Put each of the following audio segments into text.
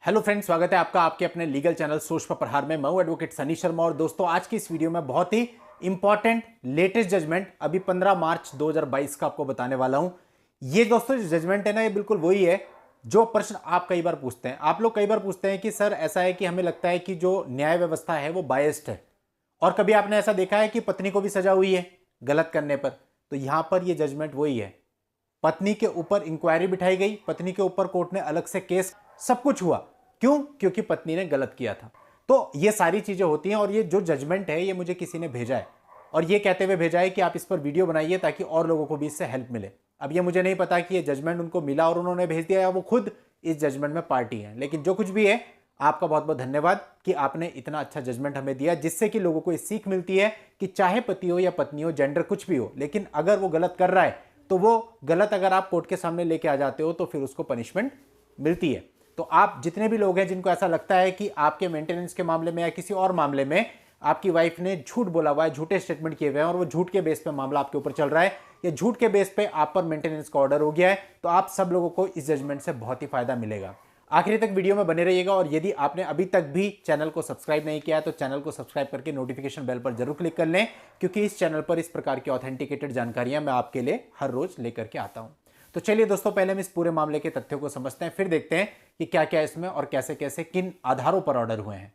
Hello friends, स्वागत है आपका आपके अपने लीगल चैनल सोच पर प्रहार में। मैं हूं एडवोकेट सनी शर्मा और दोस्तों आज की इस वीडियो में बहुत ही इंपॉर्टेंट लेटेस्ट जजमेंट अभी 15 मार्च 2022 का आपको बताने वाला हूं। ये दोस्तों जो जजमेंट है ना, ये बिल्कुल वही है जो प्रश्न आप कई बार पूछते हैं। आप लोग कई बार पूछते हैं कि सर ऐसा है कि हमें लगता है कि जो न्याय व्यवस्था है वो बायस्ड है, और कभी आपने ऐसा देखा है कि पत्नी को भी सजा हुई है गलत करने पर। तो यहां पर ये जजमेंट वही है। पत्नी के ऊपर इंक्वायरी बिठाई गई, पत्नी के ऊपर कोर्ट ने अलग से केस, सब कुछ हुआ। क्यों? क्योंकि पत्नी ने गलत किया था। तो ये सारी चीजें होती हैं और ये जो जजमेंट है ये मुझे किसी ने भेजा है और ये कहते हुए भेजा है कि आप इस पर वीडियो बनाइए ताकि और लोगों को भी इससे हेल्प मिले। अब ये मुझे नहीं पता कि ये जजमेंट उनको मिला और उन्होंने भेज दिया या वो खुद इस जजमेंट में पार्टी है, लेकिन जो कुछ भी है आपका बहुत बहुत धन्यवाद कि आपने इतना अच्छा जजमेंट हमें दिया, जिससे कि लोगों को ये सीख मिलती है कि चाहे पति हो या पत्नी हो, जेंडर कुछ भी हो, लेकिन अगर वो गलत कर रहा है तो वो गलत अगर आप कोर्ट के सामने लेके आ जाते हो तो फिर उसको पनिशमेंट मिलती है। तो आप जितने भी लोग हैं जिनको ऐसा लगता है कि आपके मेंटेनेंस के मामले में या किसी और मामले में आपकी वाइफ ने झूठ बोला हुआ है, झूठे स्टेटमेंट किए हुए हैं और वो झूठ के बेस पे मामला आपके ऊपर चल रहा है या झूठ के बेस पे आप पर मेंटेनेंस का ऑर्डर हो गया है, तो आप सब लोगों को इस जजमेंट से बहुत ही फायदा मिलेगा। आखिरी तक वीडियो में बने रहिएगा और यदि आपने अभी तक भी चैनल को सब्सक्राइब नहीं किया है तो चैनल को सब्सक्राइब करके नोटिफिकेशन बेल पर जरूर क्लिक कर लें, क्योंकि इस चैनल पर इस प्रकार की ऑथेंटिकेटेड जानकारियां मैं आपके लिए हर रोज लेकर के आता हूं। तो चलिए दोस्तों, पहले हम इस पूरे मामले के तथ्यों को समझते हैं, फिर देखते हैं कि क्या क्या इसमें और कैसे कैसे किन आधारों पर ऑर्डर हुए हैं।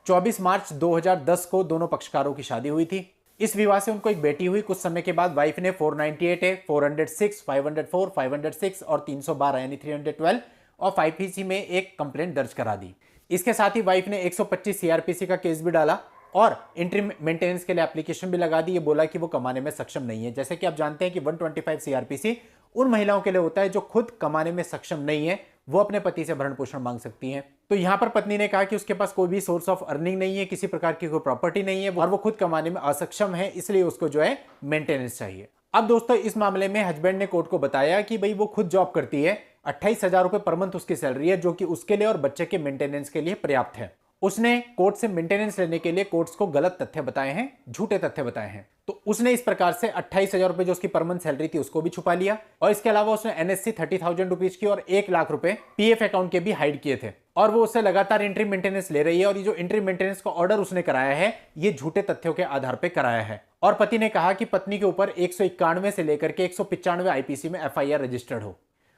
24 मार्च 2010 को दोनों पक्षकारों की शादी हुई थी। इस विवाह से उनको एक बेटी हुई। कुछ समय के बाद वाइफ ने 498 ए, 406, 504, 506 और 312 यानी 312 और 5PC में एक कंप्लेंट दर्ज करा दी। इसके साथ ही वाइफ ने 125 CRPC का केस भी डाला और इंटरिम मेंटेनेंस के लिए एप्लीकेशन भी लगा दी। ये बोला कि वो कमाने में सक्षम नहीं है। जैसे कि आप जानते हैं कि 125 CRPC उन महिलाओं के लिए होता है जो खुद कमाने में सक्षम नहीं है, वो अपने पति से भरण पोषण मांग सकती हैं। तो यहां पर पत्नी ने कहा कि उसके पास कोई भी सोर्स ऑफ अर्निंग नहीं है, किसी प्रकार की कोई प्रॉपर्टी नहीं है और वो खुद कमाने में असक्षम है, इसलिए उसको जो है मेंटेनेंस चाहिए। अब दोस्तों इस मामले में हस्बैंड ने कोर्ट को बताया कि भाई वो खुद जॉब करती है, 28,000 रुपए पर मंथ उसकी सैलरी है, जो कि उसके लिए और बच्चे के मेंटेनेंस के लिए पर्याप्त है। उसने कोर्ट से मेंटेनेंस लेने के लिए कोर्ट्स को गलत तथ्य बताए हैं, झूठे तथ्य बताए हैं। तो उसने इस प्रकार से 28,000 रुपए जो उसकी पर मंथ सैलरी थी उसको भी छुपा लिया और इसके अलावा उसने NSC 30,000 रुपीज की और 1 लाख रुपए PF अकाउंट के भी हाइड किए थे और वो उससे लगातार इंट्री मेंटेनेंस ले रही है। और ये जो इंट्री मेंटेनेंस का ऑर्डर उसने कराया है ये झूठे तथ्यों के आधार पर कराया है। और पति ने कहा कि पत्नी के ऊपर 191 से लेकर के 195 IPC में FIR रजिस्टर्ड हो।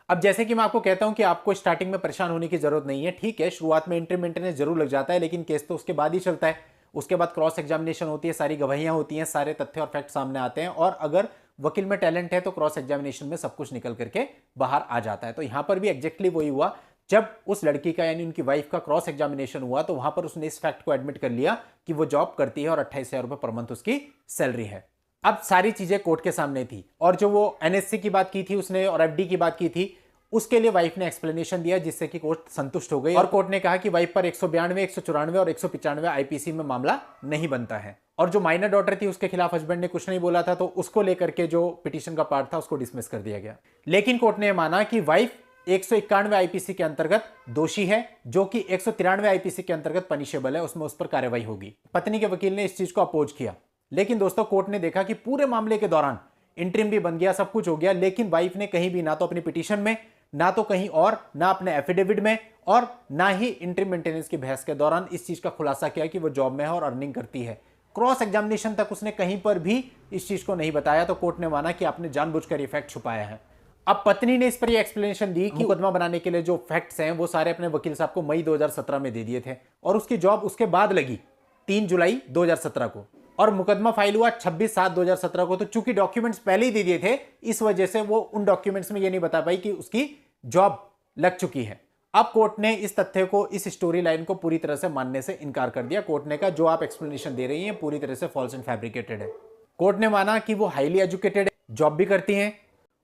अब जैसे कि मैं आपको कहता हूं कि आपको स्टार्टिंग में परेशान होने की जरूरत नहीं है। ठीक है, शुरुआत में इंट्री मेंटेनेंस जरूर लग जाता है, लेकिन केस तो उसके बाद ही चलता है। उसके बाद क्रॉस एग्जामिनेशन होती है, सारी गवाहियां होती हैं, सारे तथ्य और फैक्ट सामने आते हैं और अगर वकील में टैलेंट है तो क्रॉस एग्जामिनेशन में सब कुछ निकल करके बाहर आ जाता है। तो यहां पर भी एग्जैक्टली वही हुआ। जब उस लड़की का यानी उनकी वाइफ का क्रॉस एग्जामिनेशन हुआ तो वहां पर उसने इस फैक्ट को एडमिट कर लिया कि वो जॉब करती है और 28,000 रुपए पर मंथ उसकी सैलरी है। अब सारी चीजें कोर्ट के सामने थी और जो वो NSC की बात की थी उसने और FD की बात की थी, उसके लिए वाइफ ने एक्सप्लेनेशन दिया जिससे कि कोर्ट संतुष्ट हो गई और कोर्ट ने कहा कि वाइफ पर 192, 194 और 195 IPC में मामला नहीं बनता है। और जो माइनर डॉटर थी उसके खिलाफ हस्बैंड ने कुछ नहीं बोला था, तो उसको लेकर के जो पिटीशन का पार्ट था उसको डिसमिस कर दिया गया। लेकिन कोर्ट ने माना कि वाइफ 191 IPC के अंतर्गत दोषी है, जो कि 193 IPC के अंतर्गत पनिशेबल है, उसमें उस पर कार्रवाई होगी। पत्नी के वकील ने इस चीज को अपोज किया, लेकिन दोस्तों कोर्ट ने देखा कि पूरे मामले के दौरान इंटरिम भी बन गया, सब कुछ हो गया, लेकिन वाइफ ने कहीं भी ना तो अपनी पिटीशन में, ना तो कहीं और, ना अपने एफिडेविट में और ना ही इंटरिम मेंटेनेंस की बहस के दौरान इस चीज का खुलासा किया कि वो जॉब में है और अर्निंग करती है। क्रॉस एग्जामिनेशन तक उसने कहीं पर भी इस चीज को नहीं बताया, तो कोर्ट ने माना कि आपने जानबूझकर ये फैक्ट छुपाया है। अब पत्नी ने इस पर यह एक्सप्लेनेशन दी कि मुकदमा बनाने के लिए जो फैक्ट्स हैं वो सारे अपने वकील साहब को मई 2017 में दे दिए थे और उसकी जॉब उसके बाद लगी 3 जुलाई 2017 को और मुकदमा फाइल हुआ 26/7/2017 को। तो चूंकि डॉक्यूमेंट्स पहले ही दे दिए थे, इस वजह से वो उन डॉक्यूमेंट्स में ये नहीं बता पाई कि उसकी जॉब लग चुकी है। अब कोर्ट ने इस तथ्य को, इस स्टोरी लाइन को पूरी तरह से मानने से इनकार कर दिया। कोर्ट ने कहा जो आप एक्सप्लेनेशन दे रही हैं पूरी तरह से फॉल्स एंड फैब्रिकेटेड है। कोर्ट ने माना कि वो हाईली एजुकेटेड है, जॉब भी करती हैं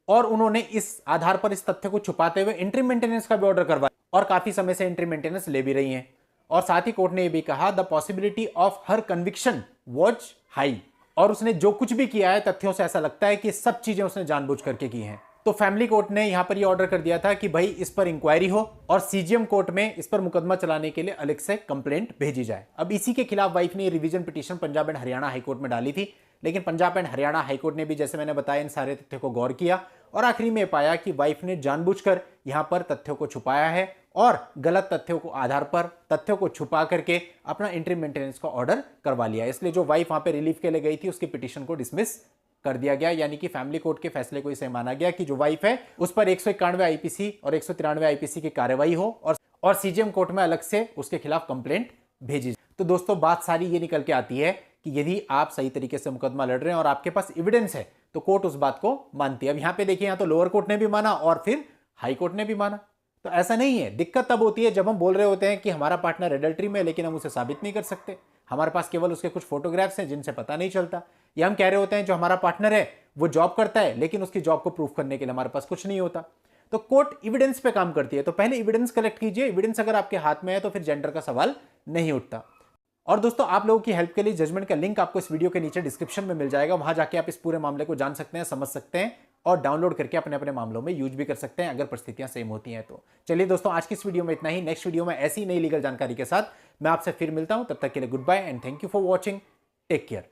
और उन्होंने इस आधार पर इस तथ्य को छुपाते हुए इंटरिम मेंटेनेंस का भी ऑर्डर करवाया और काफी समय से इंटरिम मेंटेनेंस ले भी रही हैं। और साथ ही कोर्ट ने यह भी कहा the possibility of her conviction was high, और उसने जो कुछ भी किया है तथ्यों से ऐसा लगता है कि सब चीजें उसने जानबूझ करके की हैं। तो फैमिली कोर्ट ने यहां पर यह ऑर्डर कर दिया था कि भाई इस पर इंक्वायरी हो और CGM कोर्ट में इस पर मुकदमा चलाने के लिए अलग से कंप्लेंट भेजी जाए। अब इसी के खिलाफ वाइफ ने revision petition Punjab and Haryana high court में डाली थी, लेकिन पंजाब एंड हरियाणा हाईकोर्ट ने भी, जैसे मैंने बताया, इन सारे तथ्यों को गौर किया और आखिरी में पाया कि वाइफ ने जानबूझकर यहां पर तथ्यों को छुपाया है और गलत तथ्यों को आधार पर तथ्यों को छुपा करके अपना इंट्रीम मेंटेनेंस का ऑर्डर करवा लिया। इसलिए जो वाइफ वहां पे रिलीफ के लिए गई थी उसकी पिटीशन को डिसमिस कर दिया गया, यानी कि फैमिली कोर्ट के फैसले को इसे माना गया कि जो वाइफ है उस पर 191 आईपीसी और 193 आईपीसी की कार्रवाई हो और सीजीएम कोर्ट में अलग से उसके खिलाफ कंप्लेंट भेजी। तो दोस्तों बात सारी ये निकल के आती है कि यदि आप सही तरीके से मुकदमा लड़ रहे हैं और आपके पास एविडेंस है तो कोर्ट उस बात को मानती है। अब यहां पे देखिए, यहां तो लोअर कोर्ट ने भी माना और फिर हाई कोर्ट ने भी माना। तो ऐसा नहीं है, दिक्कत तब होती है जब हम बोल रहे होते हैं कि हमारा पार्टनर एडल्ट्री में, लेकिन हम उसे साबित नहीं कर सकते, हमारे पास केवल उसके कुछ फोटोग्राफ्स हैं जिनसे पता नहीं चलता। या हम कह रहे होते हैं जो हमारा पार्टनर है वो जॉब करता है लेकिन उसकी जॉब को प्रूफ करने के लिए हमारे पास कुछ नहीं होता। तो कोर्ट एविडेंस पे काम करती है। तो पहले एविडेंस कलेक्ट कीजिए, एविडेंस अगर आपके हाथ में है तो फिर जेंडर का सवाल नहीं उठता। और दोस्तों आप लोगों की हेल्प के लिए जजमेंट का लिंक आपको इस वीडियो के नीचे डिस्क्रिप्शन में मिल जाएगा, वहां जाके आप इस पूरे मामले को जान सकते हैं, समझ सकते हैं और डाउनलोड करके अपने अपने मामलों में यूज भी कर सकते हैं अगर परिस्थितियां सेम होती हैं तो। चलिए दोस्तों, आज की इस वीडियो में इतना ही। नेक्स्ट वीडियो में ऐसी नई लीगल जानकारी के साथ मैं आपसे फिर मिलता हूं। तब तक के लिए goodbye and thank you for watching. Take care.